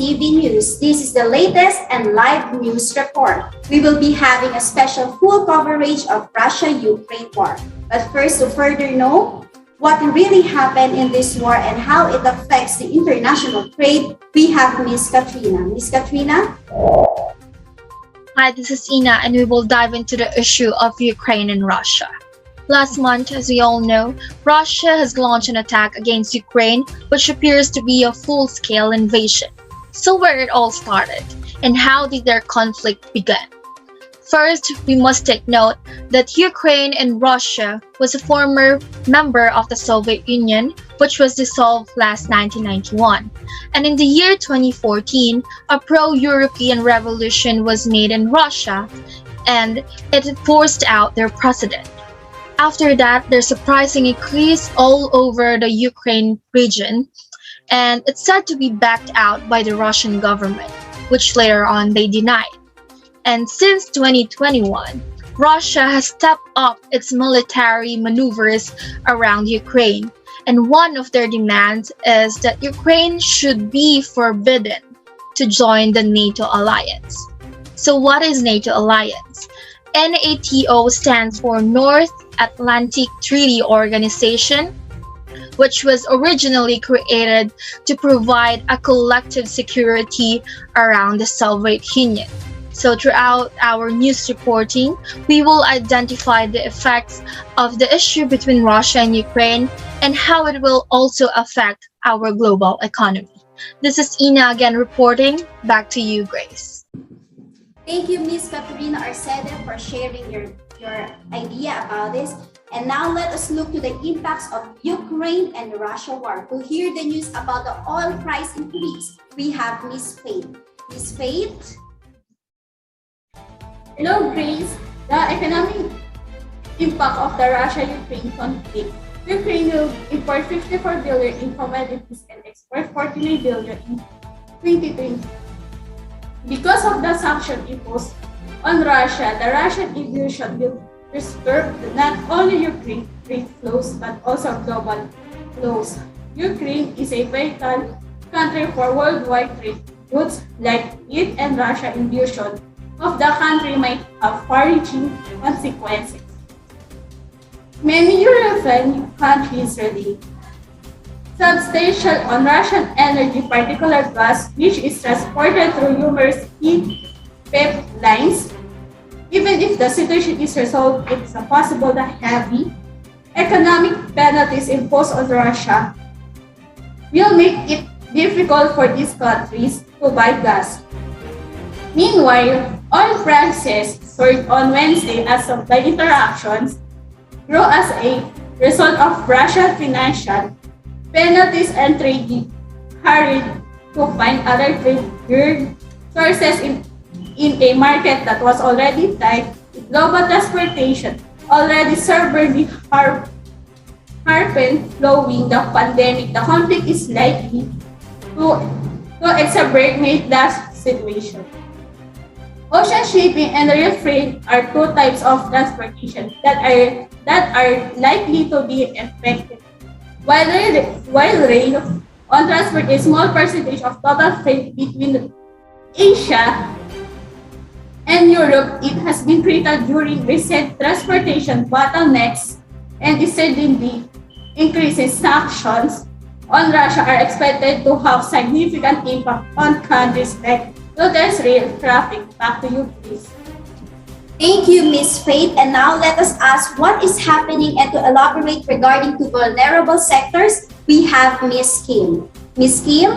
ISTV News. This is the latest and live news report. We will be having a special full coverage of Russia-Ukraine war. But first, to further know what really happened in this war and how it affects the international trade, we have Miss Katrina. Miss Katrina? Hi, this is Ina, and we will dive into the issue of Ukraine and Russia. Last month, as we all know, Russia has launched an attack against Ukraine, which appears to be a full-scale invasion. So where it all started, and how did their conflict begin? First, we must take note that Ukraine and Russia was a former member of the Soviet Union, which was dissolved last 1991. And in the year 2014, a pro-European revolution was made in Russia, and it forced out their president. After that, there's a surprising increase all over the Ukraine region, and it's said to be backed out by the Russian government, which later on they denied. And since 2021, Russia has stepped up its military maneuvers around Ukraine, and one of their demands is that Ukraine should be forbidden to join the NATO alliance. So what is NATO alliance? NATO stands for North Atlantic Treaty Organization, which was originally created to provide a collective security around the Soviet Union. So throughout our news reporting, we will identify the effects of the issue between Russia and Ukraine and how it will also affect our global economy. This is Ina again reporting. Back to you, Grace. Thank you, Miss Katrina Arcede, for sharing your idea about this. And now let us look to the impacts of Ukraine and Russia war. To hear the news about the oil price increase, we have Miss Faith. Miss Faith? Hello, Grace. The economic impact of the Russia-Ukraine conflict. Ukraine will import 54 billion in commodities and export 49 billion in 2020. Because of the sanction imposed on Russia, the Russian invasion will disturb not only Ukraine trade flows but also global flows. Ukraine is a vital country for worldwide trade goods like it, and Russia invasion of the country might have far-reaching consequences. Many European countries rely substantial on Russian energy, particular gas, which is transported through numerous key pipelines. Even if the situation is resolved, it is possible that heavy economic penalties imposed on Russia will make it difficult for these countries to buy gas. Meanwhile, oil prices soared on Wednesday as supply interruptions grew as a result of Russian financial penalties and trade hurried to find other trade sources in a market that was already tight. With global transportation already severely harpened following the pandemic, the conflict is likely to exacerbate that situation. Ocean shipping and rail freight are two types of transportation that are likely to be affected. While rail on transport a small percentage of total freight between Asia and Europe, it has been critical during recent transportation bottlenecks, and suddenly increasing sanctions on Russia are expected to have significant impact on countries like Lotus rail traffic. Back to you, please. Thank you, Miss Faith. And now let us ask what is happening, and to elaborate regarding to vulnerable sectors, we have Miss Kim. Miss Kim?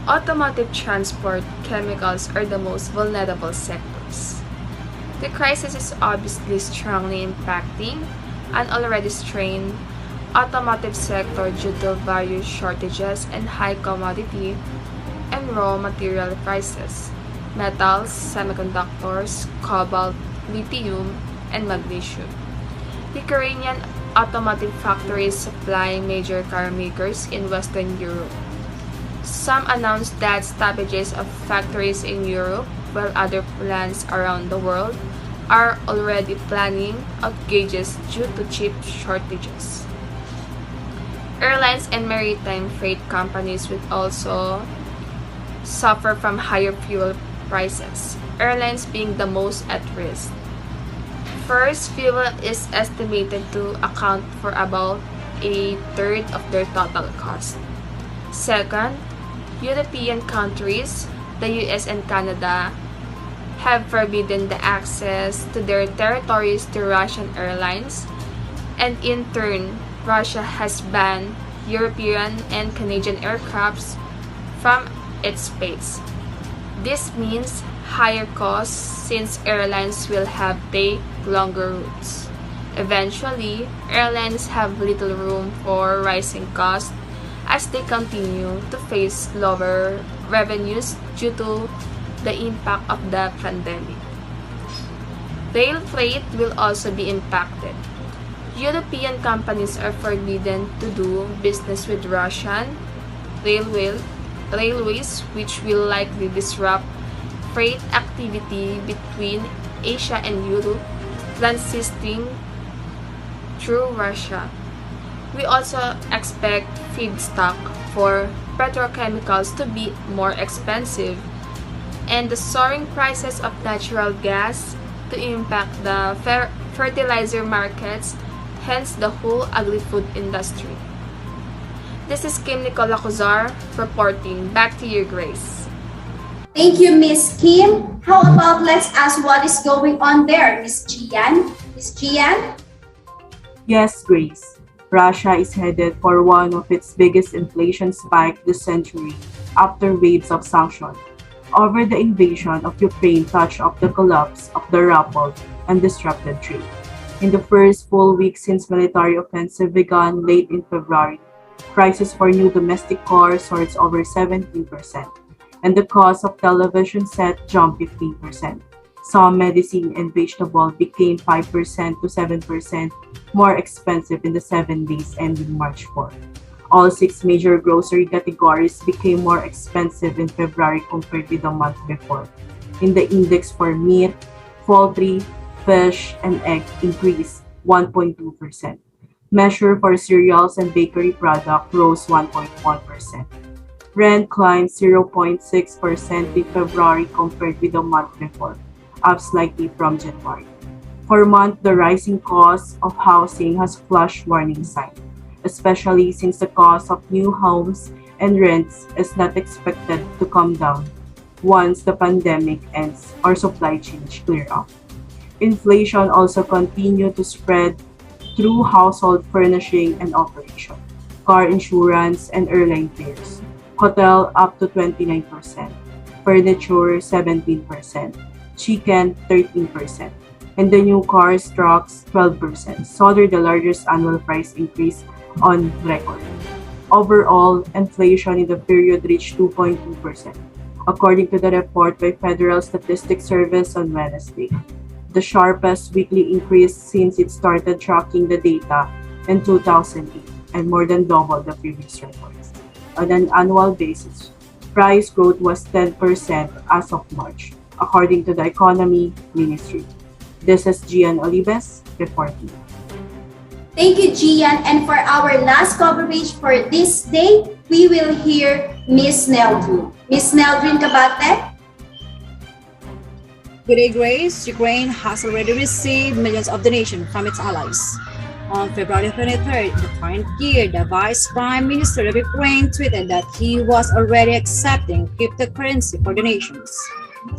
Automotive, transport, chemicals are the most vulnerable sectors. The crisis is obviously strongly impacting an already strained automotive sector due to various shortages and high commodity and raw material prices. Metals, semiconductors, cobalt, lithium, and magnesium. Ukrainian automotive factories supply major car makers in Western Europe. Some announced that stoppages of factories in Europe, while other plants around the world are already planning outages due to chip shortages. Airlines and maritime freight companies will also suffer from higher fuel prices, airlines being the most at risk. First, fuel is estimated to account for about a third of their total cost. Second, European countries, the US and Canada, have forbidden the access to their territories to Russian airlines, and in turn, Russia has banned European and Canadian aircrafts from its space. This means higher costs since airlines will have take longer routes. Eventually, airlines have little room for rising costs as they continue to face lower revenues due to the impact of the pandemic. Rail freight will also be impacted. European companies are forbidden to do business with Russian railways, which will likely disrupt freight activity between Asia and Europe, transiting through Russia. We also expect feedstock for petrochemicals to be more expensive and the soaring prices of natural gas to impact the fertilizer markets, hence the whole agri-food industry. This is Kim Nicola Cozar reporting. Back to you, Grace. Thank you, Miss Kim. How about let's ask what is going on there, Miss Gian? Miss Gian? Yes, Grace. Russia is headed for one of its biggest inflation spikes this century after waves of sanctions over the invasion of Ukraine touched off the collapse of the ruble and disrupted trade. In the first full week since military offensive began late in February, prices for new domestic cars soared over 17%, and the cost of television set jumped 15%. Some medicine and vegetable became 5% to 7% more expensive in the 7 days ending March 4. All 6 major grocery categories became more expensive in February compared with the month before. In the index for meat, poultry, fish, and egg increased 1.2%. Measure for cereals and bakery products rose 1.1%. Rent climbed 0.6% in February compared with the month before, up slightly from January. For month, the rising cost of housing has flashed warning signs, especially since the cost of new homes and rents is not expected to come down once the pandemic ends or supply chains clear up. Inflation also continued to spread through household furnishing and operation, car insurance and airline fares, hotel up to 29%, furniture 17%, chicken 13%, and the new cars trucks 12%, saw the largest annual price increase on record. Overall, inflation in the period reached 2.2%, according to the report by Federal Statistics Service on Wednesday, the sharpest weekly increase since it started tracking the data in 2008 and more than double the previous records. On an annual basis, price growth was 10% as of March, according to the Economy Ministry. This is Gian Olives reporting. Thank you, Gian. And for our last coverage for this day, we will hear Miss Neldrin. Miss Neldrin Kabate? Good day, Grace. Ukraine has already received millions of donations from its allies. On February 23rd, the current year, the Vice Prime Minister of Ukraine tweeted that he was already accepting cryptocurrency for donations,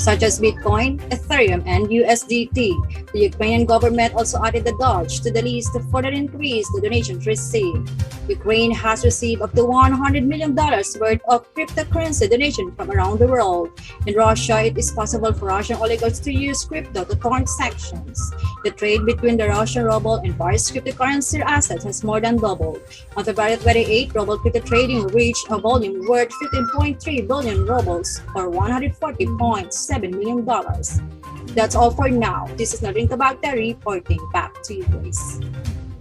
such as Bitcoin, Ethereum, and USDT. The Ukrainian government also added the Doge to the list to further increase the donations received. Ukraine has received up to $100 million worth of cryptocurrency donation from around the world. In Russia, it is possible for Russian oligarchs to use crypto to transactions. The trade between the Russian ruble and various cryptocurrency assets has more than doubled. On February 28, ruble crypto trading reached a volume worth 15.3 billion rubles, or $140.7 million. That's all for now. This is Nadine Tabagta reporting. Back to you, Grace.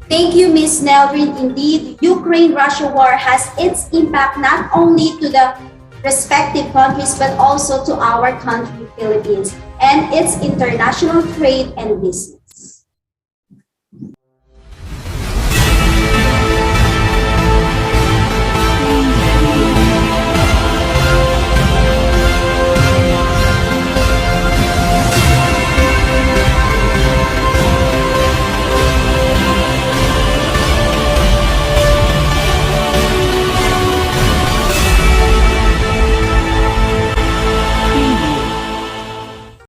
Thank you, Ms. Nelvin. Indeed, Ukraine-Russia war has its impact not only to the respective countries but also to our country, Philippines, and its international trade and business.